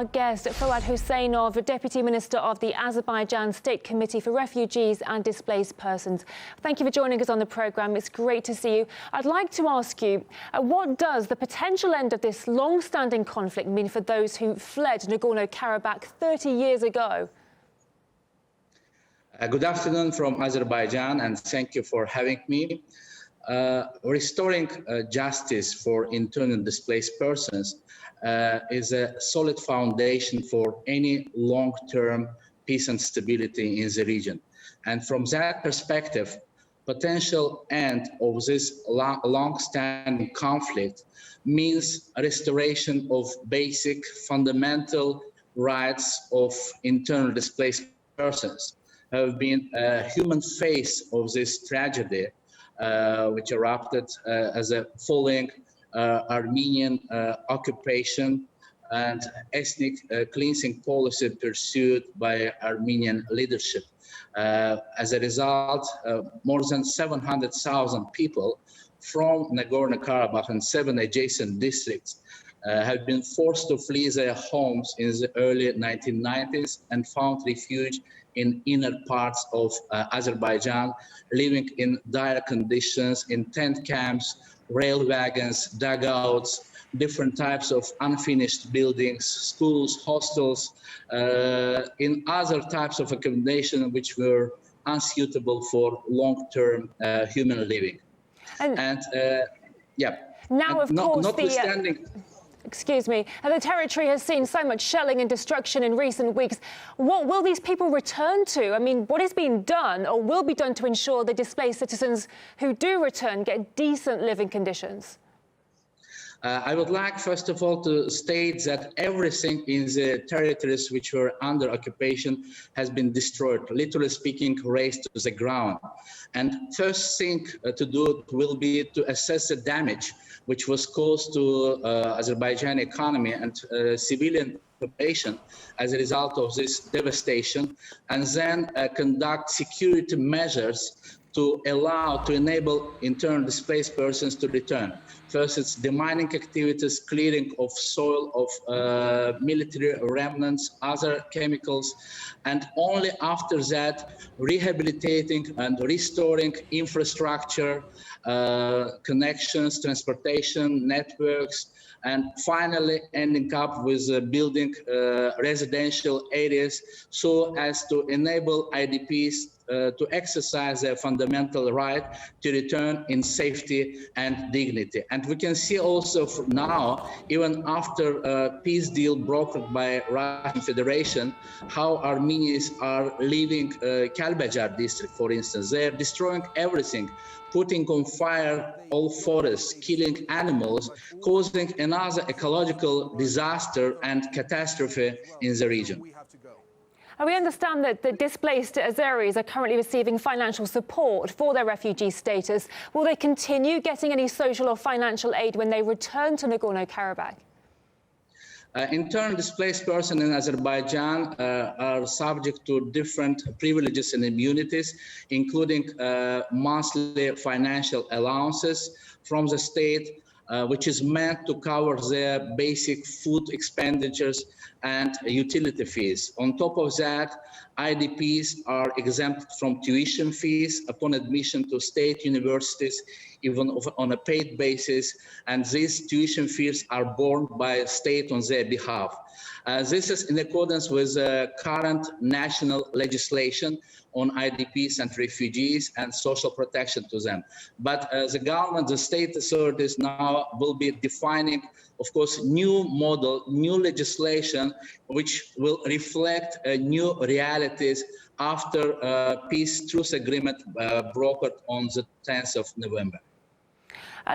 Our guest, Fuad Huseynov, Deputy Minister of the Azerbaijan State Committee for Refugees and Displaced Persons. Thank you for joining us on the programme. It's great to see you. I'd like to ask you, what does the potential end of this long-standing conflict mean for those who fled Nagorno-Karabakh 30 years ago? Good afternoon from Azerbaijan, and thank you for having me. Restoring justice for internally displaced persons is a solid foundation for any long-term peace and stability in the region. And from that perspective, potential end of this long-standing conflict means a restoration of basic fundamental rights of internally displaced persons who have been a human face of this tragedy, which erupted as a following Armenian occupation and ethnic cleansing policy pursued by Armenian leadership. As a result, more than 700,000 people from Nagorno-Karabakh and 7 adjacent districts have been forced to flee their homes in the early 1990s and found refuge in inner parts of Azerbaijan, living in dire conditions in tent camps, rail wagons, dugouts, different types of unfinished buildings, schools, hostels, in other types of accommodation which were unsuitable for long-term human living. And now, of course, notwithstanding. Excuse me. The territory has seen so much shelling and destruction in recent weeks. What will these people return to? I mean, what is being done or will be done to ensure the displaced citizens who do return get decent living conditions? I would like, first of all, to state that everything in the territories which were under occupation has been destroyed, literally speaking, razed to the ground. And first thing to do will be to assess the damage which was caused to Azerbaijan economy and civilian population as a result of this devastation, and then conduct security measures to enable internally displaced persons to return. First, it's demining activities, clearing of soil, of military remnants, other chemicals, and only after that, rehabilitating and restoring infrastructure, connections, transportation, networks, and finally ending up with building residential areas so as to enable IDPs to exercise their fundamental right to return in safety and dignity. And we can see also now, even after a peace deal brokered by Russian Federation, how Armenians are leaving Kalbajar district, for instance. They're destroying everything, putting on fire all forests, killing animals, causing another ecological disaster and catastrophe in the region. We understand that the displaced Azeris are currently receiving financial support for their refugee status. Will they continue getting any social or financial aid when they return to Nagorno-Karabakh? Internally displaced persons in Azerbaijan are subject to different privileges and immunities, including monthly financial allowances from the state, which is meant to cover their basic food expenditures and utility fees. On top of that, IDPs are exempt from tuition fees upon admission to state universities, even on a paid basis, and these tuition fees are borne by the state on their behalf. This is in accordance with current national legislation on IDPs and refugees and social protection to them. But the government, the state authorities now will be defining, of course, new model, new legislation, which will reflect new realities after peace truce agreement brokered on the 10th of November.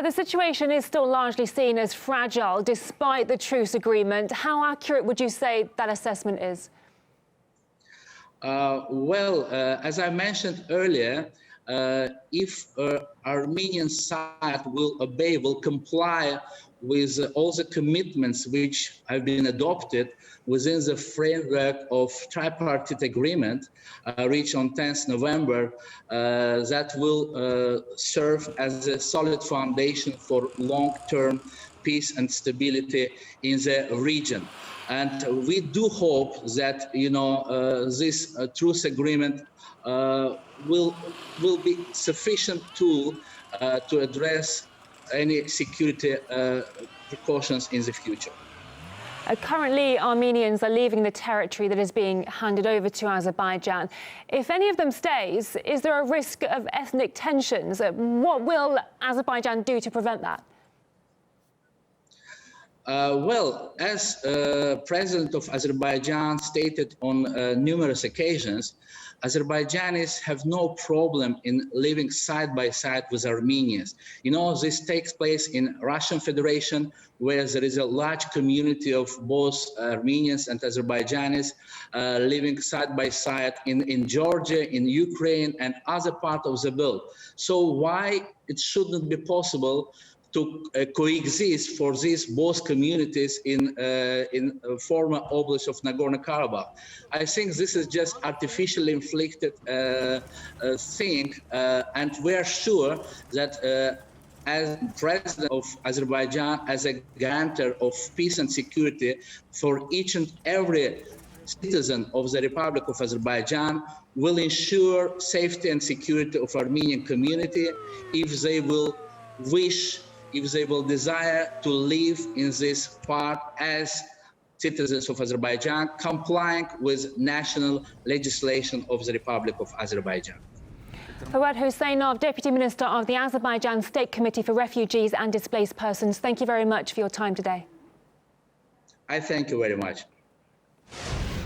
The situation is still largely seen as fragile despite the truce agreement. How accurate would you say that assessment is? As I mentioned earlier, if Armenian side will obey, will comply with all the commitments which have been adopted within the framework of tripartite agreement reached on 10th November, that will serve as a solid foundation for long-term peace and stability in the region. And we do hope that, this truce agreement will be sufficient tool to address any security precautions in the future. Currently, Armenians are leaving the territory that is being handed over to Azerbaijan. If any of them stays, is there a risk of ethnic tensions? What will Azerbaijan do to prevent that? Well, as President of Azerbaijan stated on numerous occasions, Azerbaijanis have no problem in living side by side with Armenians. This takes place in Russian Federation, where there is a large community of both Armenians and Azerbaijanis living side by side in Georgia, in Ukraine, and other parts of the world. So why it shouldn't be possible to coexist for these both communities in former oblast of Nagorno-Karabakh? I think this is just artificially inflicted thing, and we are sure that as President of Azerbaijan, as a guarantor of peace and security for each and every citizen of the Republic of Azerbaijan, will ensure safety and security of Armenian community if they will wish, if they will desire to live in this part as citizens of Azerbaijan, complying with national legislation of the Republic of Azerbaijan. Fuad Huseynov, Deputy Minister of the Azerbaijan State Committee for Refugees and Displaced Persons, thank you very much for your time today. I thank you very much.